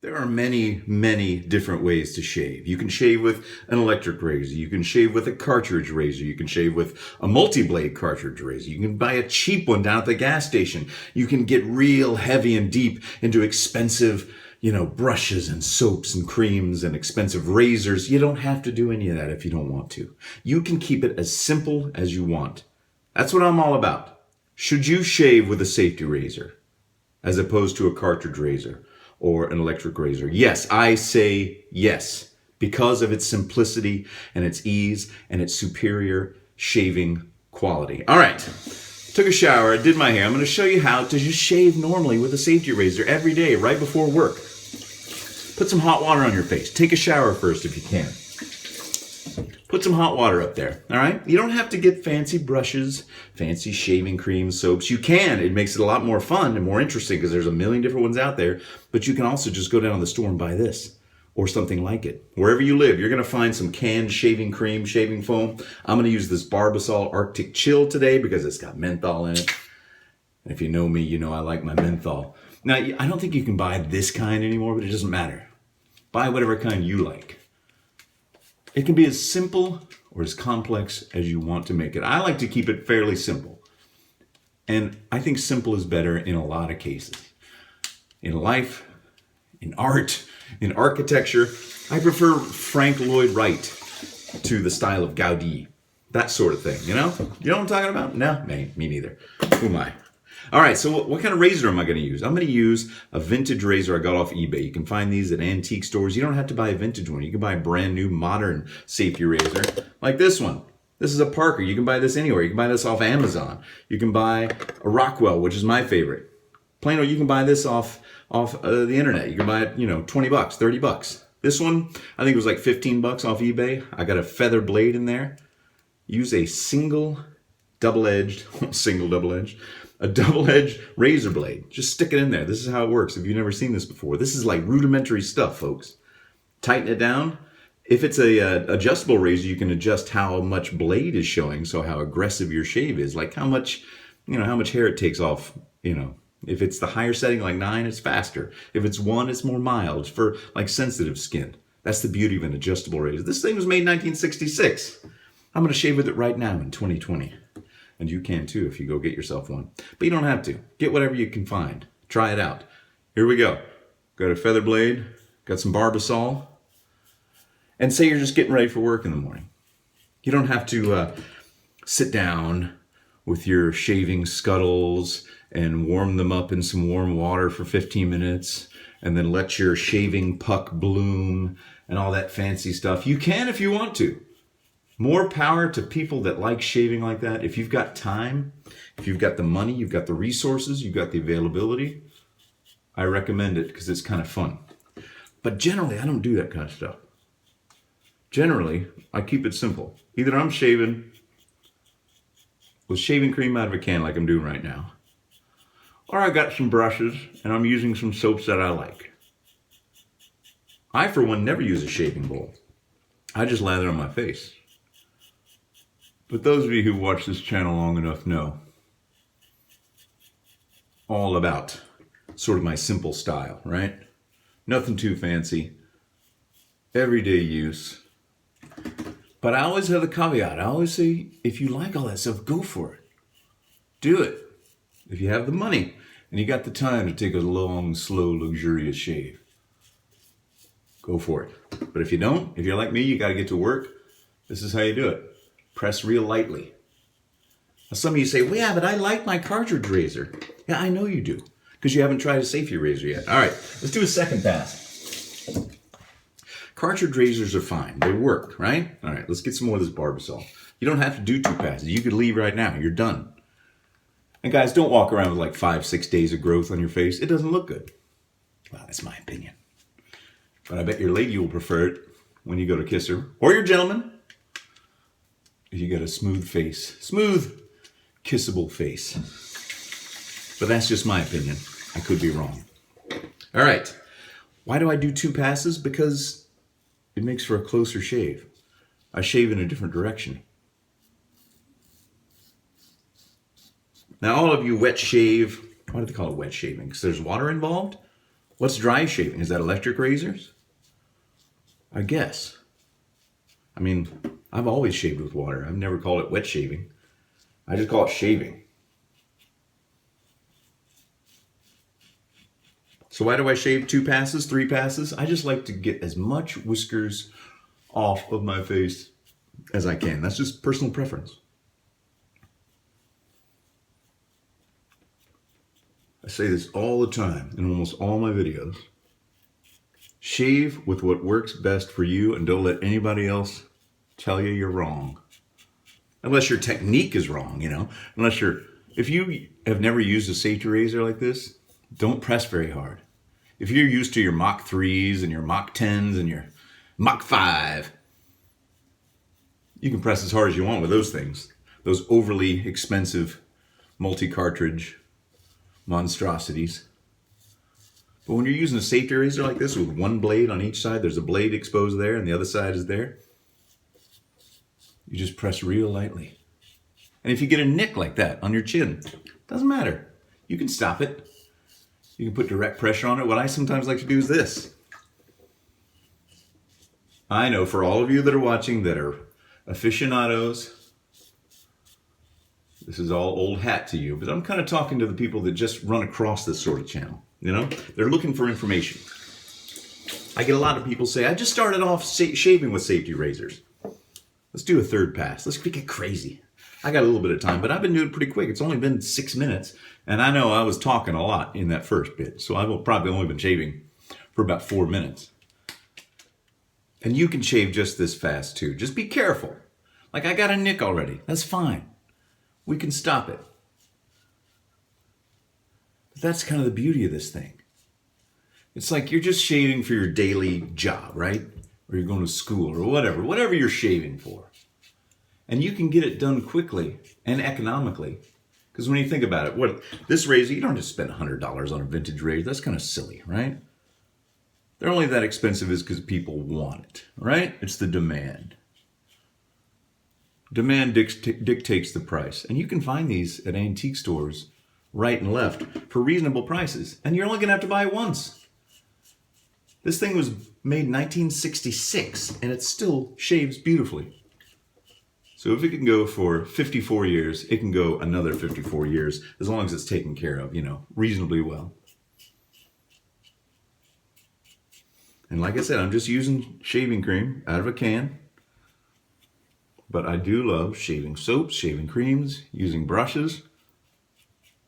There are many, many different ways to shave. You can shave with an electric razor. You can shave with a cartridge razor. You can shave with a multi-blade cartridge razor. You can buy a cheap one down at the gas station. You can get real heavy and deep into expensive, brushes and soaps and creams and expensive razors. You don't have to do any of that if you don't want to. You can keep it as simple as you want. That's what I'm all about. Should you shave with a safety razor as opposed to a cartridge razor or an electric razor? Yes, I say yes, because of its simplicity and its ease and its superior shaving quality. All right, took a shower, I did my hair. I'm going to show you how to just shave normally with a safety razor every day right before work. Put some hot water on your face. Take a shower first if you can. Put some hot water up there, all right? You don't have to get fancy brushes, fancy shaving creams, soaps. You can. It makes it a lot more fun and more interesting because there's a million different ones out there. But you can also just go down to the store and buy this or something like it. Wherever you live, you're going to find some canned shaving cream, shaving foam. I'm going to use this Barbasol Arctic Chill today because it's got menthol in it. And if you know me, you know I like my menthol. Now, I don't think you can buy this kind anymore, but it doesn't matter. Buy whatever kind you like. It can be as simple or as complex as you want to make it. I like to keep it fairly simple. And I think simple is better in a lot of cases. In life, in art, in architecture, I prefer Frank Lloyd Wright to the style of Gaudí. That sort of thing, You know what I'm talking about? No, me neither. Who am I? All right, so what kind of razor am I going to use? I'm going to use a vintage razor I got off eBay. You can find these at antique stores. You don't have to buy a vintage one. You can buy a brand new modern safety razor like this one. This is a Parker. You can buy this anywhere. You can buy this off Amazon. You can buy a Rockwell, which is my favorite. Plain old, you can buy this off the internet. You can buy it, $20, $30. This one, I think it was like $15 off eBay. I got a feather blade in there. Use a double-edged razor blade. Just stick it in there. This is how it works. If you've never seen this before, this is like rudimentary stuff, folks. Tighten it down. If it's a adjustable razor, you can adjust how much blade is showing, so how aggressive your shave is, like how much hair it takes off. If it's the higher setting, like 9, it's faster. If it's 1, it's more mild. It's for like sensitive skin. That's the beauty of an adjustable razor. This thing was made in 1966. I'm going to shave with it right now in 2020. And you can too if you go get yourself one. But you don't have to. Get whatever you can find. Try it out. Here we go. Got a feather blade. Got some Barbasol. And say you're just getting ready for work in the morning. You don't have to sit down with your shaving scuttles and warm them up in some warm water for 15 minutes and then let your shaving puck bloom and all that fancy stuff. You can if you want to. More power to people that like shaving like that. If you've got time, if you've got the money, you've got the resources, you've got the availability, I recommend it because it's kind of fun. But generally, I don't do that kind of stuff. Generally, I keep it simple. Either I'm shaving with shaving cream out of a can like I'm doing right now, or I got some brushes and I'm using some soaps that I like. I, for one, never use a shaving bowl. I just lather on my face. But those of you who watch this channel long enough know all about sort of my simple style, right? Nothing too fancy, everyday use. But I always have the caveat. I always say, if you like all that stuff, go for it. Do it. If you have the money and you got the time to take a long, slow, luxurious shave, go for it. But if you don't, if you're like me, you got to get to work, this is how you do it. Press real lightly. Now some of you say, well, yeah, but I like my cartridge razor. Yeah, I know you do, because you haven't tried a safety razor yet. All right, let's do a second pass. Cartridge razors are fine. They work, right? All right, let's get some more of this Barbasol. You don't have to do 2 passes. You could leave right now. You're done. And guys, don't walk around with like 5-6 days of growth on your face. It doesn't look good. Well, that's my opinion. But I bet your lady will prefer it when you go to kiss her. Or your gentleman. If you got a smooth face. Smooth, kissable face. But that's just my opinion. I could be wrong. All right. Why do I do 2 passes? Because it makes for a closer shave. I shave in a different direction. Now, all of you wet shave, why do they call it wet shaving? Because there's water involved? What's dry shaving? Is that electric razors? I guess. I mean, I've always shaved with water. I've never called it wet shaving. I just call it shaving. So why do I shave 2 passes, 3 passes? I just like to get as much whiskers off of my face as I can. That's just personal preference. I say this all the time in almost all my videos. Shave with what works best for you and don't let anybody else tell you you're wrong. Unless your technique is wrong, you know. If you have never used a safety razor like this, don't press very hard. If you're used to your Mach 3s and your Mach 10s and your Mach 5, you can press as hard as you want with those things. Those overly expensive multi-cartridge monstrosities. But when you're using a safety razor like this with one blade on each side, there's a blade exposed there and the other side is there, you just press real lightly. And if you get a nick like that on your chin, doesn't matter. You can stop it. You can put direct pressure on it. What I sometimes like to do is this. I know for all of you that are watching that are aficionados, this is all old hat to you, but I'm kind of talking to the people that just run across this sort of channel. You know, they're looking for information. I get a lot of people say, I just started off shaving with safety razors. Let's do a 3rd pass. Let's get crazy. I got a little bit of time, but I've been doing it pretty quick. It's only been 6 minutes, and I know I was talking a lot in that first bit, so I've probably only been shaving for about 4 minutes. And you can shave just this fast too. Just be careful. Like I got a nick already. That's fine. We can stop it. But that's kind of the beauty of this thing. It's like you're just shaving for your daily job, right? Or you're going to school or whatever you're shaving for. And you can get it done quickly and economically. Because when you think about it, this razor, you don't just spend $100 on a vintage razor. That's kind of silly, right? They're only that expensive is because people want it, right? It's the demand. Demand dictates the price. And you can find these at antique stores right and left for reasonable prices. And you're only going to have to buy it once. This thing was made in 1966 and it still shaves beautifully. So if it can go for 54 years, it can go another 54 years as long as it's taken care of, you know, reasonably well. And like I said, I'm just using shaving cream out of a can. But I do love shaving soaps, shaving creams, using brushes.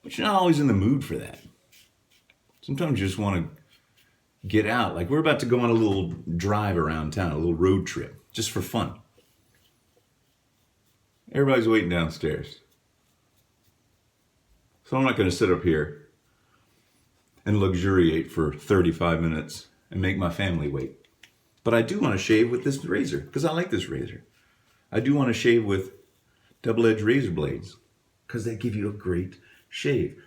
But you're not always in the mood for that. Sometimes you just want to get out. Like we're about to go on a little drive around town, a little road trip, just for fun. Everybody's waiting downstairs. So I'm not going to sit up here and luxuriate for 35 minutes and make my family wait. But I do want to shave with this razor because I like this razor. I do want to shave with double-edged razor blades because they give you a great shave.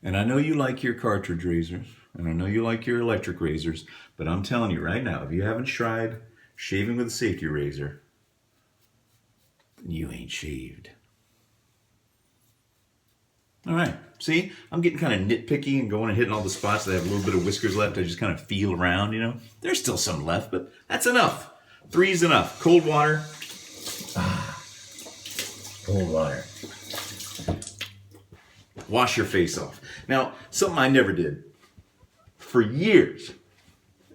And I know you like your cartridge razors, and I know you like your electric razors, but I'm telling you right now, if you haven't tried shaving with a safety razor, then you ain't shaved. All right, see, I'm getting kind of nitpicky and going and hitting all the spots that have a little bit of whiskers left. I just kind of feel around, you know. There's still some left, but that's enough. 3's enough. Cold water. Cold water. Wash your face off. Now, something I never did for years,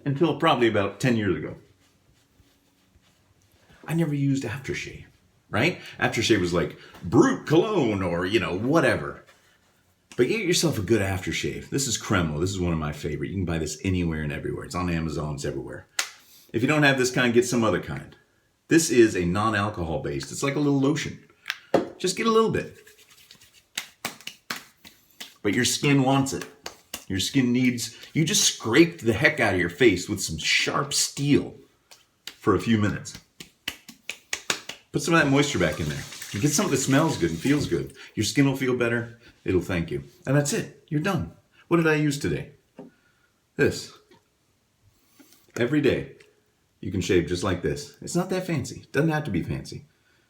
until probably about 10 years ago. I never used aftershave, right? Aftershave was like Brute cologne or, you know, whatever. But get yourself a good aftershave. This is Kremlo. This is one of my favorite. You can buy this anywhere and everywhere. It's on Amazon. It's everywhere. If you don't have this kind, get some other kind. This is a non-alcohol based. It's like a little lotion. Just get a little bit. But your skin wants it. Your skin needs, you just scraped the heck out of your face with some sharp steel for a few minutes. Put some of that moisture back in there. And get something that smells good and feels good. Your skin will feel better. It'll thank you. And that's it. You're done. What did I use today? This. Every day. You can shave just like this. It's not that fancy. It doesn't have to be fancy.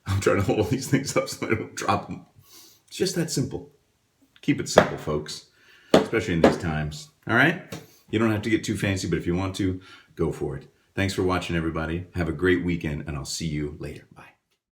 I'm trying to hold these things up so I don't drop them. It's just that simple. Keep it simple, folks. especially in these times. All right? You don't have to get too fancy, but if you want to, go for it. Thanks for watching, everybody. Have a great weekend, and I'll see you later.